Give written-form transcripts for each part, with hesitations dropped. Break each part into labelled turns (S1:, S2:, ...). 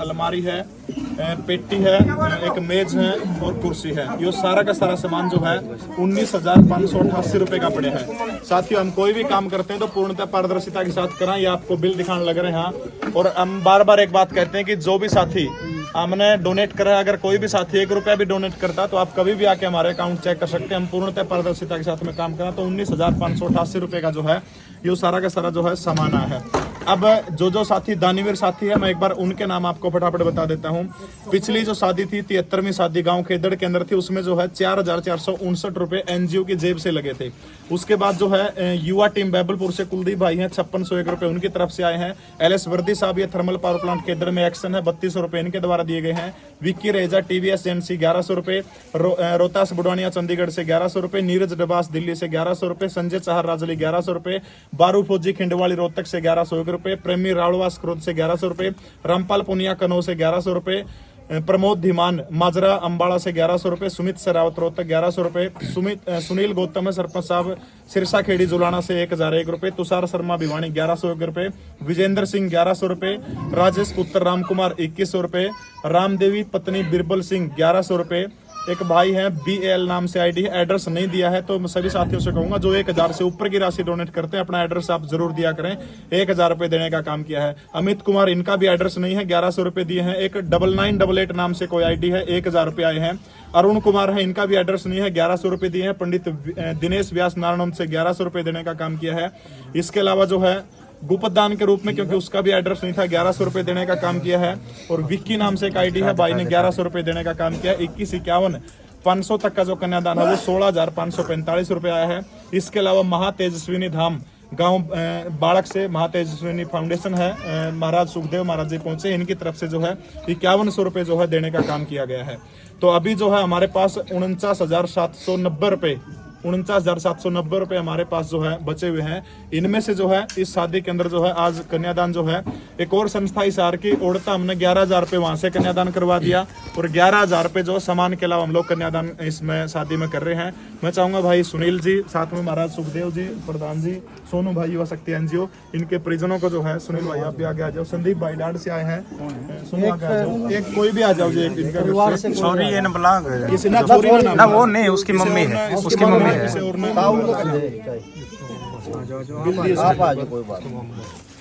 S1: अलमारी है, पेटी है, एक मेज है और कुर्सी है। ये सारा का सारा सामान जो है 19,588 रुपए का पड़े है। साथियों, हम कोई भी काम करते हैं तो पूर्णतः पारदर्शिता के साथ करें। ये आपको बिल दिखाने लग रहे हैं यहाँ। और हम बार बार एक बात कहते हैं कि जो भी साथी हमने डोनेट करा, अगर कोई भी साथी 1 रुपया भी डोनेट करता तो आप कभी भी आके हमारे अकाउंट चेक कर सकते हैं। हम पूर्णतः पारदर्शिता के साथ में काम करा। तो 19,588 रुपए का जो है ये सारा का सारा जो है सामान आया है। अब जो साथी दानीवीर साथी है, मैं एक बार उनके नाम आपको फटाफट बता देता हूँ। पिछली जो शादी थी 73वीं शादी गांव खेदड़ के अंदर थी, उसमें जो है 4,459 रुपए एनजीओ की जेब से लगे थे। उसके बाद जो है युवा टीम बैबलपुर से कुलदीप भाई हैं, 5601 रुपए उनकी तरफ से आए हैं। LS वर्दी साहब, ये थर्मल पावर प्लांट खेदड़ में एक्शन है, 3200 रुपए इनके द्वारा दिए गए हैं। विक्की रेजा TVS एजेंसी 1100 रुपए, रोहतास बुडवानिया चंडीगढ़ से 1100 रुपए, नीरज डबास दिल्ली से 1100 रुपए, संजय चाहर राजली 1100 रुपए, बारू फौजी खिंडवाली रोहतक से 1101 रुपए, प्रेमी रावलवास क्रोध से 1100 रुपए, रामपाल पुनिया कनौ से 1100 रुपए, प्रमोद धीमान माजरा अंबाड़ा से 1100 रुपए, सुमित सरावत रोहतक 1100 रुपए, सुनील गौतम है सरपंच साहब सिरसा खेड़ी जुलाना से 1001 रुपए, तुषार शर्मा भिवानी 1101 रुपए, विजेंद्र सिंह 1100 रुपए, राजेश पुत्र राम कुमार 2100 रुपए, रामदेवी पत्नी बिरबल सिंह 1100 रुपए। एक भाई है BL नाम से ID है, एड्रेस नहीं दिया है। तो मैं सभी साथियों से कहूंगा जो 1000 से ऊपर की राशि डोनेट करते हैं अपना एड्रेस आप जरूर दिया करें। 1000 रुपए देने का काम किया है। अमित कुमार, इनका भी एड्रेस नहीं है, 1100 रुपए दिए हैं। एक 9988 नाम से कोई ID है, 1000 रुपए आए हैं। अरुण कुमार है, इनका भी एड्रेस नहीं है, 1100 रुपए दिए हैं। पंडित दिनेश व्यास नारायण से 1100 रुपए देने का काम किया है। इसके अलावा जो है गुप्त दान के रूप में, क्योंकि उसका भी एड्रेस नहीं था, 1100 रुपए देने का काम किया है। और विक्की नाम से एक ID है, भाई ने 1100 रुपए देने का काम किया है। 2151 500 तक का जो कन्यादान है वो 16,545 रुपए आया है। इसके अलावा महातेजस्विनी धाम गांव बाड़क से महातेजस्विनी फाउंडेशन है, महाराज सुखदेव महाराज जी पहुंचे, इनकी तरफ से जो है 5100 रुपए जो है देने का काम किया गया है। तो अभी जो है हमारे पास 49,790 रुपए 49,790 रुपए हमारे पास जो है बचे हुए हैं। इनमें से जो है इस शादी के अंदर जो है आज कन्यादान जो है एक और संस्था हिसार की ओढ़ता, हमने 11,000 रुपए वहां से कन्यादान करवा दिया। और 11,000 रुपए जो सामान के अलावा हम लोग कन्यादान इसमें शादी में कर रहे हैं। मैं चाहूंगा भाई सुनील जी, साथ में महाराज सुखदेव जी, प्रधान जी, सोनू भाई युवा शक्ति NGO, इनके परिजनों को जो है, सुनील भाई आप भी आगे आ जाओ, संदीप भाई लाड से आए हैं, सुनो आगे आ जाओ, एक कोई भी आ जाओ जी,
S2: छोरी है ना ब्लाग
S1: किसी ना छोरी
S2: ना, वो नहीं, उसकी मम्मी है, उसकी मम्मी है।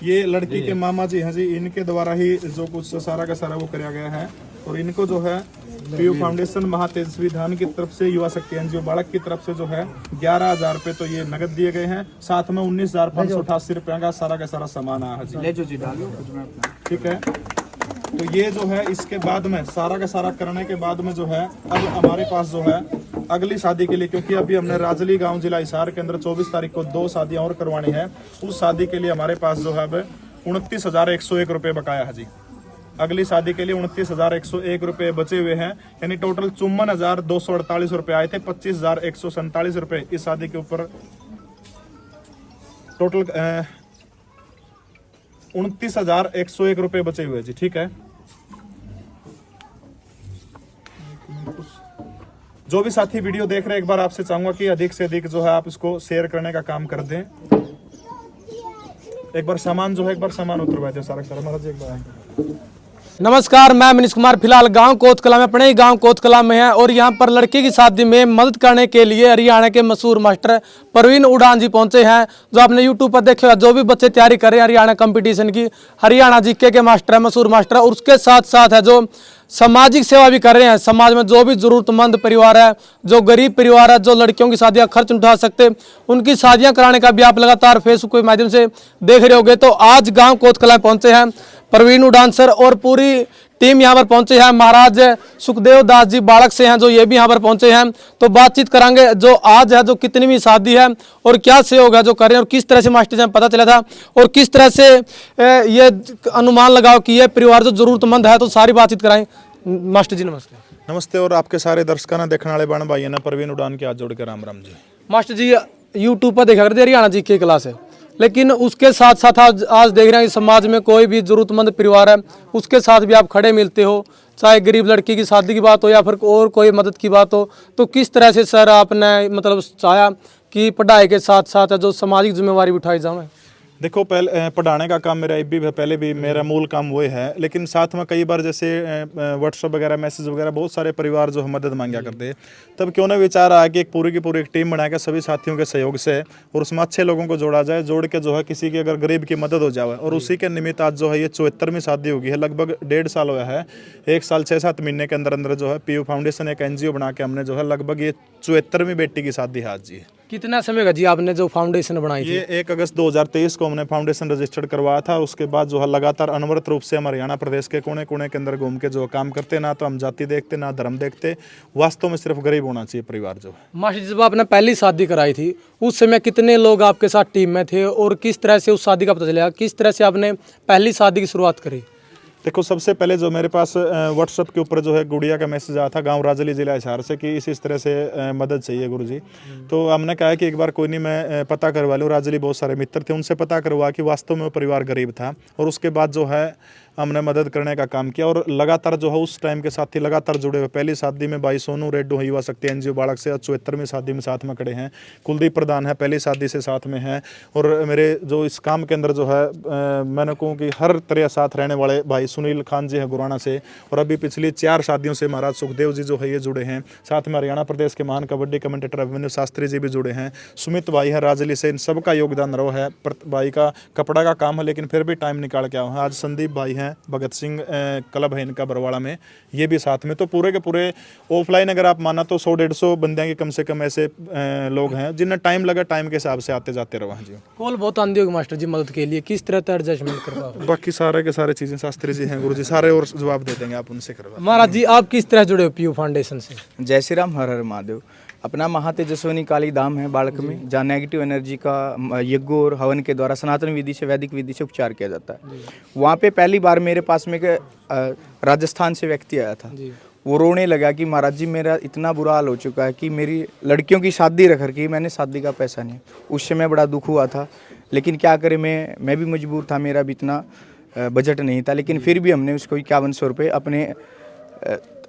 S1: ये लड़की के मामा जी हैं जी, इनके द्वारा ही जो कुछ सारा का सारा वो कराया गया है। और इनको जो है PU फाउंडेशन महातेजस्वी धाम की तरफ से, युवा शक्ति NGO बाड़क की तरफ से जो है 11,000 रुपए तो ये नगद दिए गए हैं। साथ में 19,588 रुपए का सारा सामान आया है जी। ठीक है, तो ये जो है इसके बाद में सारा का सारा करने के बाद में जो है अब हमारे पास जो है अगली शादी के लिए, क्योंकि अभी हमने राजली गांव जिला हिसार के अंदर 24 तारीख को 2 शादियां और करवानी है। उस शादी के लिए हमारे पास जो है अब 29,101 रुपए बकाया है जी। अगली शादी के लिए 29,101 रुपए बचे हुए हैं, यानी टोटल 54,248 रुपए आए थे। 25,147 रुपए इस शादी के ऊपर टोटल 29,101 रुपए बचे हुए जी। ठीक है, जो भी साथी वीडियो देख रहे हैं, एक बार आपसे चाहूंगा कि अधिक से अधिक जो है आप इसको शेयर करने का काम कर दें। एक बार सामान जो है एक बार सामान उतरवा दे सारा महाराज जी, एक बार।
S3: नमस्कार, मैं मनीष कुमार फिलहाल गांव कोतकला में, अपने ही गांव कोतकला में है। और यहां पर लड़की की शादी में मदद करने के लिए हरियाणा के मशहूर मास्टर परवीन उड़ान जी पहुंचे हैं। जो आपने यूट्यूब पर देखेगा, जो भी बच्चे तैयारी कर रहे हैं हरियाणा कंपटीशन की, हरियाणा GK के मास्टर है, मशहूर मास्टर है। और उसके साथ साथ है जो सामाजिक सेवा भी कर रहे हैं। समाज में जो भी जरूरतमंद परिवार है, जो गरीब परिवार है, जो लड़कियों की शादियां खर्च उठा सकते, उनकी शादियां कराने का भी आप लगातार फेसबुक के माध्यम से देख रहे होंगे। तो आज गांव कोतकला पहुंचे हैं परवीन उड़ान सर और पूरी टीम यहाँ पर पहुंचे हैं। महाराज सुखदेव दास जी बाड़क से हैं, जो ये भी यहाँ पर पहुंचे हैं। तो बातचीत करेंगे जो आज है, जो कितनी शादी है और क्या सहयोग है जो कर रहे हैं, और किस तरह से मास्टर जी पता चला था, और किस तरह से ये अनुमान लगाओ कि ये परिवार जो जरूरतमंद है। तो सारी बातचीत कराएं। मास्टर जी नमस्ते।
S1: नमस्ते, और आपके सारे दर्शकों ने देखने वाले बहन भाई ने परवीन उड़ान के हाथ जोड़ के राम राम जी।
S3: मास्टर जी यूट्यूब पर देखा करते हरियाणा GK क्लास है, लेकिन उसके साथ साथ आज देख रहे हैं कि समाज में कोई भी जरूरतमंद परिवार है, उसके साथ भी आप खड़े मिलते हो, चाहे गरीब लड़की की शादी की बात हो या फिर और कोई मदद की बात हो। तो किस तरह से सर आपने मतलब चाहा कि पढ़ाई के साथ साथ जो सामाजिक जिम्मेवारी उठाई जाए?
S1: देखो पहले पढ़ाने का काम मेरा भी पहले भी मेरा मूल काम वही है, लेकिन साथ में कई बार जैसे व्हाट्सअप वगैरह मैसेज वगैरह बहुत सारे परिवार जो है मदद मांगा करते हैं, तब क्यों ना विचार आया कि एक पूरी की पूरी एक टीम बनाकर सभी साथियों के सहयोग से और उसमें अच्छे लोगों को जोड़ा जाए, जोड़ के जो है किसी की अगर गरीब की मदद हो जाए। और उसी के निमित्त आज जो है ये 74वीं शादी होगी है, लगभग 1.5 साल हुआ है। 1 साल 6-7 महीने के अंदर अंदर जो है पीयू फाउंडेशन एक NGO बना के हमने जो है लगभग ये 74वीं बेटी की शादी है आज जी।
S3: कितना समय का जी आपने जो फाउंडेशन बनाई थी?
S1: ये 1 अगस्त 2023 को हमने फाउंडेशन रजिस्टर्ड करवाया था। उसके बाद जो है लगातार अनवरत रूप से हम हरियाणा प्रदेश के कोने कोने के अंदर घूम के जो काम करते, ना तो हम जाति देखते ना धर्म देखते, वास्तव में सिर्फ गरीब होना चाहिए परिवार जो है।
S3: मास्टर जी, जब आपने पहली शादी कराई थी उस समय कितने लोग आपके साथ टीम में थे और किस तरह से उस शादी का पता चला, किस तरह से आपने पहली शादी की शुरुआत करी?
S1: देखो सबसे पहले जो मेरे पास व्हाट्सएप के ऊपर जो है गुड़िया का मैसेज आया था गांव राजली जिला हिसार से कि इस तरह से मदद चाहिए गुरुजी। तो हमने कहा कि एक बार कोई नहीं, मैं पता करवा लूँ। राजली बहुत सारे मित्र थे, उनसे पता करवा कि वास्तव में वो परिवार गरीब था। और उसके बाद जो है हमने मदद करने का काम किया और लगातार जो है उस टाइम के साथी लगातार जुड़े हुए। पहली शादी में भाई सोनू रेड्डू युवा शक्ति NGO बाड़क से 74वीं शादी में साथ में खड़े हैं। कुलदीप प्रधान है, पहली शादी से साथ में है। और मेरे जो इस काम के अंदर जो है मैंने कहूँ कि हर तरह साथ रहने वाले भाई सुनील खान जी हैं गुराना से, और अभी पिछली 4 शादियों से महाराज सुखदेव जी जो है ये जुड़े हैं। साथ में हरियाणा प्रदेश के महान कबड्डी कमेंटेटर अभिमन्यु शास्त्री जी भी जुड़े हैं। सुमित भाई है राजली से, इन सबका योगदान रहा है। भाई का कपड़ा का काम है लेकिन फिर भी टाइम निकाल के आए हैं। आज संदीप भाई हैं, भगत सिंह क्लब है इनका बरवाड़ा में, ये भी साथ में। तो पूरे के पूरे ऑफलाइन अगर आप माना तो 100-150 बंदे के कम से कम ऐसे लोग हैं जिन्हें टाइम लगा, टाइम के हिसाब से आते जाते रहो जी।
S3: कॉल बहुत आंधी होगी मास्टर जी मदद के लिए, किस तरह एडजस्टमेंट कर पाओ?
S1: बाकी सारे के सारे चीजें शास्त्री जी हैं, गुरु जी सारे और जवाब दे देंगे, आप उनसे करवा।
S3: महाराज जी, आप किस तरह जुड़े हो पीयू फाउंडेशन से?
S4: जय श्री राम, हर हर महादेव। अपना महातेजस्विनी काली धाम है बाड़क में, जहाँ नेगेटिव एनर्जी का यज्ञ और हवन के द्वारा सनातन विधि से, वैदिक विधि से उपचार किया जाता है। वहाँ पे पहली बार मेरे पास में राजस्थान से व्यक्ति आया था। वो रोने लगा कि महाराज जी मेरा इतना बुरा हाल हो चुका है कि मेरी लड़कियों की शादी रख रखी, मैंने शादी का पैसा नहीं। उस समय बड़ा दुख हुआ था, लेकिन क्या करें, मैं भी मजबूर था, मेरा भी इतना बजट नहीं था। लेकिन फिर भी हमने उसको 5100 रुपये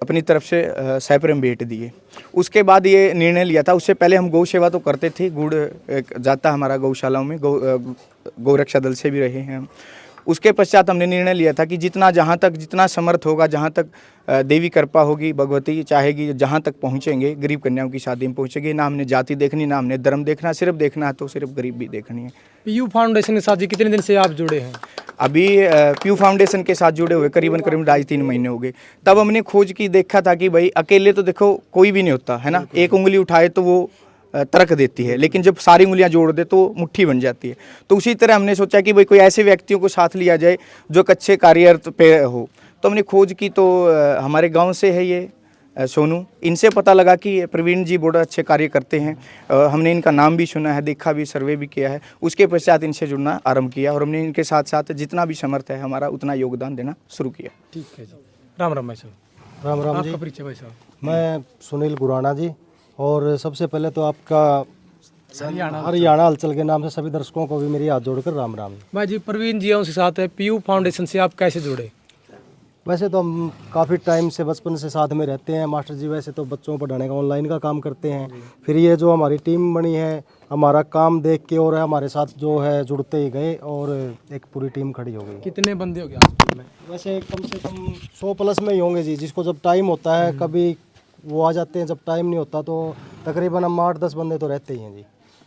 S4: अपनी तरफ से सैपरम भेंट दिए। उसके बाद ये निर्णय लिया था, उससे पहले हम गौ सेवा तो करते थे, गुड़ जाता हमारा गौशालाओं में, गौरक्षा दल से भी रहे हैं हम। उसके पश्चात हमने निर्णय लिया था कि जहाँ तक जितना समर्थ होगा, जहाँ तक देवी कृपा होगी, भगवती चाहेगी, जहाँ तक पहुँचेंगे, गरीब कन्याओं की शादी में पहुँचेंगे। ना हमने जाति देखनी, ना हमने धर्म देखना, सिर्फ देखना है तो सिर्फ गरीब भी देखनी है।
S3: पीयू फाउंडेशन के साथ जी कितने दिन से आप जुड़े हैं?
S4: अभी पीयू फाउंडेशन के साथ जुड़े हुए करीबन 2.5-3 महीने हो गए। तब हमने खोज की, देखा था कि भाई अकेले तो देखो कोई भी नहीं होता है ना, एक उंगली उठाए तो वो तरक देती है, लेकिन जब सारी उंगलियां जोड़ दे तो मुट्ठी बन जाती है। तो उसी तरह हमने सोचा कि भाई कोई ऐसे व्यक्तियों को साथ लिया जाए जो अच्छे कार्यरत पे हो। तो हमने खोज की, तो हमारे गांव से है ये सोनू, इनसे पता लगा कि प्रवीण जी बहुत अच्छे कार्य करते हैं। हमने इनका नाम भी सुना है, देखा भी, सर्वे भी किया है। उसके पश्चात इनसे जुड़ना आरंभ किया और हमने इनके साथ साथ जितना भी समर्थ है हमारा उतना योगदान देना शुरू किया।
S3: ठीक है जी। राम राम भाई साहब।
S5: राम राम जी।
S3: आपका परिचय भाई साहब?
S5: मैं सुनील गुराना जी, और सबसे पहले तो आपका हरियाणा हलचल के नाम से सभी दर्शकों को भी मेरी हाथ जोड़कर राम राम।
S3: भाई जी, प्रवीण जी उनके साथ है, पीयू फाउंडेशन से आप कैसे जुड़े?
S5: वैसे तो हम काफ़ी टाइम से, बचपन से साथ में रहते हैं मास्टर जी। वैसे तो बच्चों को पढ़ाने का ऑनलाइन का काम करते हैं, फिर ये जो हमारी टीम बनी है, हमारा काम देख के और हमारे साथ जो है जुड़ते ही गए और एक पूरी टीम खड़ी हो गई।
S3: कितने बंदे हो गए आपकी टीम में?
S5: वैसे कम से कम 100 प्लस में ही होंगे जी। जिसको जब टाइम होता है कभी वो आ जाते हैं, जब टाइम नहीं होता तो तकरीबन हम 8-10 बंदे तो रहते ही हैं जी।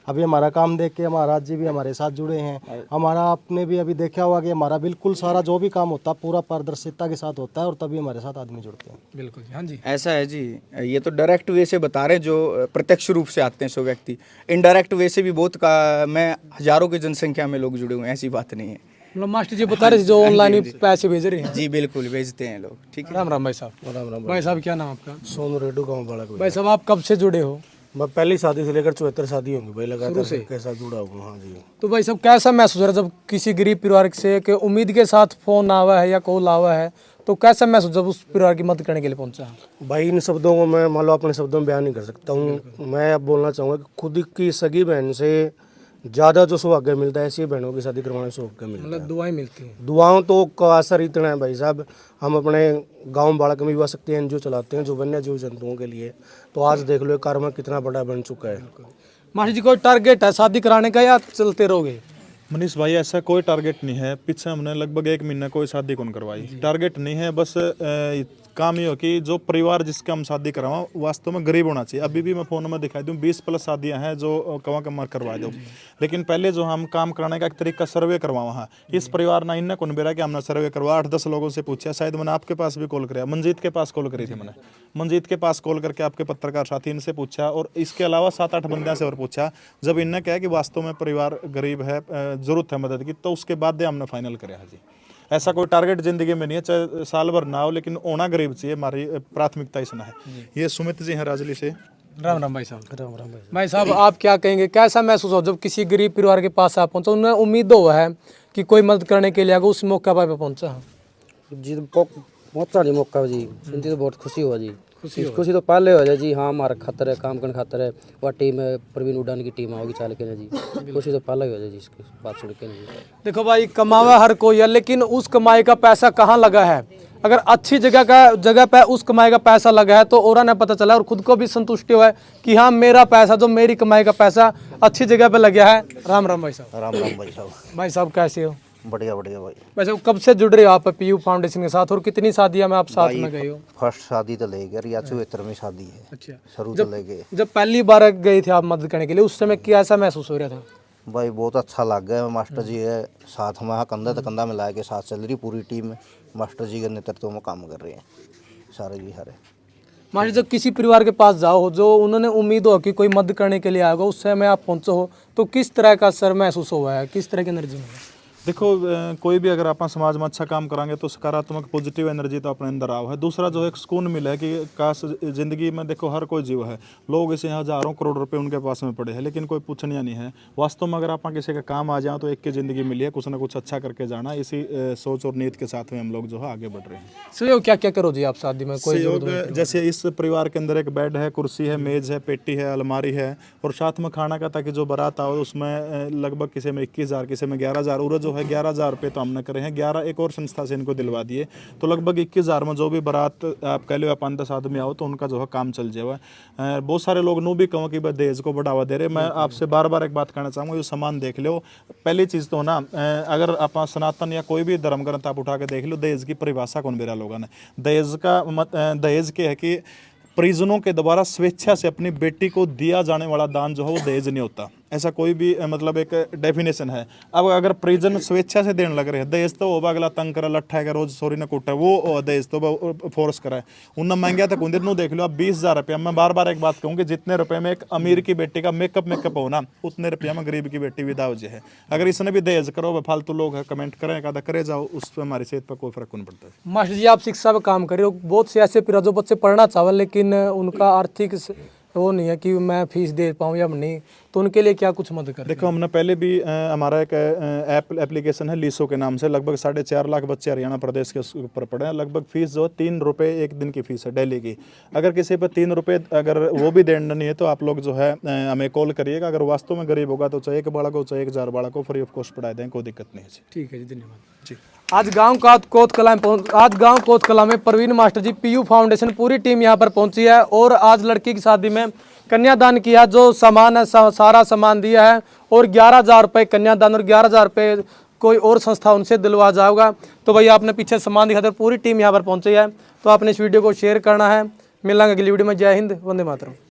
S5: अभी हमारा काम देख के हमारा जी भी हमारे साथ जुड़े हैं। हमारा आपने भी अभी देखा होगा कि हमारा बिल्कुल सारा जो भी काम होता है पूरा पारदर्शिता के साथ होता है, और तभी हमारे साथ आदमी जुड़ते हैं।
S3: बिल्कुल जी। हाँ जी,
S4: ऐसा है जी, ये तो डायरेक्ट वे से बता रहे हैं जो प्रत्यक्ष रूप से आते हैं 100 व्यक्ति। इनडायरेक्ट वे से भी बहुत मैं हजारों की जनसंख्या में लोग जुड़े हुए हैं, ऐसी बात नहीं है।
S3: मतलब मास्टर जी बता रहे थे जो ऑनलाइन पैसे भेज रहे हैं।
S4: जी बिल्कुल भेजते हैं लोग। ठीक है।
S3: राम राम भाई साहब।
S5: राम राम
S3: भाई साहब, क्या नाम आपका?
S5: सोनू रेड्डू गाँव बाड़क।
S3: भाई साहब, आप कब से जुड़े हो?
S5: मैं पहली शादी से लेकर 74 शादी होंगी भाई, लगातार के साथ जुड़ा हूँ। हाँ जी।
S3: तो भाई साहब, कैसा महसूस हो रहा है जब किसी गरीब परिवार से कि उम्मीद के साथ फोन आवा है या कॉल आवा है, तो कैसा महसूस जब उस परिवार की मदद करने के लिए पहुंचा?
S5: भाई इन शब्दों को मैं मान लो अपने शब्दों में बयान नहीं कर सकता हूँ। मैं अब बोलना चाहूँगा कि खुद की सगी बहन से ज़्यादा जो सौभाग्य मिलता है ऐसी बहनों की शादी करवाने से सौभाग्य मिलता है।
S3: मतलब दुआएं मिलती हैं।
S5: दुआओं तो का असर इतना है भाई साहब। हम अपने गांव बाड़क में युवा शक्ति NGO चलाते हैं जो वन्य जीव जंतुओं के लिए। तो आज देख लो कार्य कितना बड़ा बन चुका है।
S3: मास्टर जी, कोई टारगेट है शादी कराने का या चलते रहोगे?
S1: मनीष भाई ऐसा कोई टारगेट नहीं है। पीछे हमने लगभग 1 महीना कोई शादी कौन करवाई। टारगेट नहीं है, बस काम ये हो कि जो परिवार जिसके हम शादी करवाओ वास्तव में गरीब होना चाहिए। अभी भी मैं फोन में दिखाई दूं 20+ शादियां हैं जो कवा कमर करवा दो, लेकिन पहले जो हम काम कराने का एक तरीका सर्वे करवाओ। हाँ, इस परिवार ना इन्हें कौन बेरा कि हमने सर्वे करवा 8-10 लोगों से पूछा, शायद मैंने आपके पास भी कॉल किया, मंजीत के पास कॉल करी थी मैंने, मंजीत के पास कॉल करके आपके पत्रकार साथी इनसे पूछा और इसके अलावा 7-8 बंदे से और पूछा। जब इनने कहा कि वास्तव में परिवार गरीब है, जरूरत है मदद की, तो उसके बाद हमने फाइनल कराया जी। ऐसा कोई टारगेट जिंदगी में नहीं है, चाहे साल भर ना हो, लेकिन होना गरीब चाहिए, हमारी प्राथमिकता इसना है। ये सुमित जी हैं राजली से।
S3: राम राम भाई साहब। राम राम भाई साहब, आप क्या कहेंगे, कैसा महसूस हो जब किसी गरीब परिवार के पास आप पहुंचे? उन्हें उम्मीद हो है कि कोई मदद करने के लिए आगे, उस मौका पर पहुंचा
S6: जी? बहुत सारी मौका जी, सुनती तो बहुत खुशी हुआ जी। खुशी तो पहले हो जाए जी, हाँ हमारा खातर है, काम करने खातर है, वह टीम है, प्रवीण उड़ान की टीम होगी चाल के ना जी। खुशी तो पहले हो जाए जी इसकी बात सुन के जी।
S3: देखो भाई, कमावा हर कोई है, लेकिन उस कमाई का पैसा कहाँ लगा है? अगर अच्छी जगह पे उस कमाई का पैसा लगा है तो और ने पता चला और खुद को भी संतुष्टि हुआ है कि हाँ मेरा पैसा, जो मेरी कमाई का पैसा अच्छी जगह पे लग गया है। राम राम भाई साहब।
S7: राम राम भाई साहब।
S3: भाई साहब कैसे हो?
S7: बढ़िया बढ़िया भाई।
S3: वैसे कब से जुड़ रहे हो आप पीयू फाउंडेशन के साथ और कितनी शादियां में आप साथ में गए हो?
S7: फर्स्ट शादी तो ले गए, या 74वीं शादी है।
S3: अच्छा,
S7: शुरू तो ले गए।
S3: जब पहली बार गए थे आप मदद करने के लिए, उस समय कैसा महसूस हो रहा था?
S7: भाई बहुत अच्छा लग गया। मास्टर जी है साथ में, कंधा तो कंधा मिला के साथ चल रही पूरी टीम। मास्टर जी के नेतृत्व में काम कर रहे हैं सारे जी सारे।
S3: मान लीजिए जब किसी परिवार के पास जाओ जो उन्होंने उम्मीद हो कि कोई मदद करने के लिए आएगा, उस समय आप पहुंचो हो तो किस तरह का सर महसूस हुआ है, किस तरह की एनर्जी में?
S1: देखो कोई भी अगर आप समाज में अच्छा काम करांगे तो सकारात्मक पॉजिटिव एनर्जी तो अपने अंदर आओ है। दूसरा जो एक सुकून मिला है कि काश जिंदगी में, देखो हर कोई जीव है, लोग इसे हजारों करोड़ रुपए उनके पास में पड़े हैं लेकिन कोई पूछनिया नहीं है। वास्तव में अगर आप किसी का काम आ जाओ तो एक की जिंदगी मिली है, कुछ ना कुछ अच्छा करके जाना। इसी सोच और नीयत के साथ में हम लोग जो है आगे बढ़ रहे हैं।
S3: सहयोग क्या क्या करो जी आप शादी में? कोई
S1: सहयोग जैसे इस परिवार के अंदर एक बेड है, कुर्सी है, मेज है, पेटी है, अलमारी है और साथ में खाना का, ताकि जो बारात आओ उसमें लगभग किसी में 21,000, किसी में 11,000, और जो है 11,000 रुपये तो हमने करे हैं। 11 एक और संस्था से इनको दिलवा दिए, तो लगभग 21,000 में जो भी बारात आप कह लो 5-10 आदमी आओ तो उनका जो है काम चल जाए। बहुत सारे लोग नू भी कहूँ कि भाई दहेज को बढ़ावा दे रहे। मैं आपसे बार बार एक बात कहना चाहूँगा, ये सामान देख लो। पहली चीज़ तो ना, अगर आप सनातन या कोई भी धर्म ग्रंथ आप उठा के देख लो, दहेज की परिभाषा कौन बेरा लोगों ने? दहेज के है कि परिजनों के द्वारा स्वेच्छा से अपनी बेटी को दिया जाने वाला दान जो है वो दहेज नहीं होता। ऐसा कोई भी मतलब एक डेफिनेशन है। अब अगर परिजन स्वेच्छा से देने लग रहे हैं, दहेज तो वो अगला तंग करा, लट्ठा है रोज सोरी ने कूटा, वो दहेज तो फोर्स करा है। उन्हें महंगा तक उन्हें नू देख लो आप 20,000 रुपया। मैं बार बार एक बात कहूँ कि जितने रुपए में एक अमीर की बेटी का मेकअप हो ना, उतने रुपया में गरीब की बेटी विदा हो जाए। अगर इसने भी दहेज करो, फालतू लोग है कमेंट करें का करे जाओ, उस पर हमारी सेहत पर कोई फर्क नहीं पड़ता है।
S3: मास्टर जी, आप शिक्षा में काम कर रहे हो, बहुत से ऐसे जो बच्चे पढ़ना चाहे लेकिन उनका आर्थिक वो नहीं है कि मैं फीस दे पाऊँ या नहीं, तो उनके लिए क्या कुछ मदद कर?
S1: देखो हमने पहले भी हमारा एक एप्लीकेशन है लीसो के नाम से, लगभग 4.5 लाख बच्चे हरियाणा प्रदेश के ऊपर पढ़े हैं। लगभग फीस जो 3 रुपये एक दिन की फीस है डेली की। अगर किसी पर 3 रुपये अगर वो भी देना नहीं है तो आप लोग जो है हमें कॉल करिएगा। अगर वास्तव में गरीब होगा तो चाहे एक बालक हो चाहे 1000 बालक हो, फ्री ऑफ कॉस्ट पढ़ा दें, कोई दिक्कत नहीं है।
S3: ठीक है जी, धन्यवाद जी। आज गांव कोत कला में प्रवीण मास्टर जी पीयू फाउंडेशन पूरी टीम यहां पर पहुंची है और आज लड़की की शादी में कन्यादान किया। जो सामान है सारा सामान दिया है और 11,000 रुपये कन्यादान और 11,000 रुपये कोई और संस्था उनसे दिलवा जाएगा। तो भाई आपने पीछे सामान दिखा था, पूरी टीम यहाँ पर पहुंची है। तो आपने इस वीडियो को शेयर करना है। मिलेंगे अगली वीडियो में। जय हिंद, वंदे मातरम।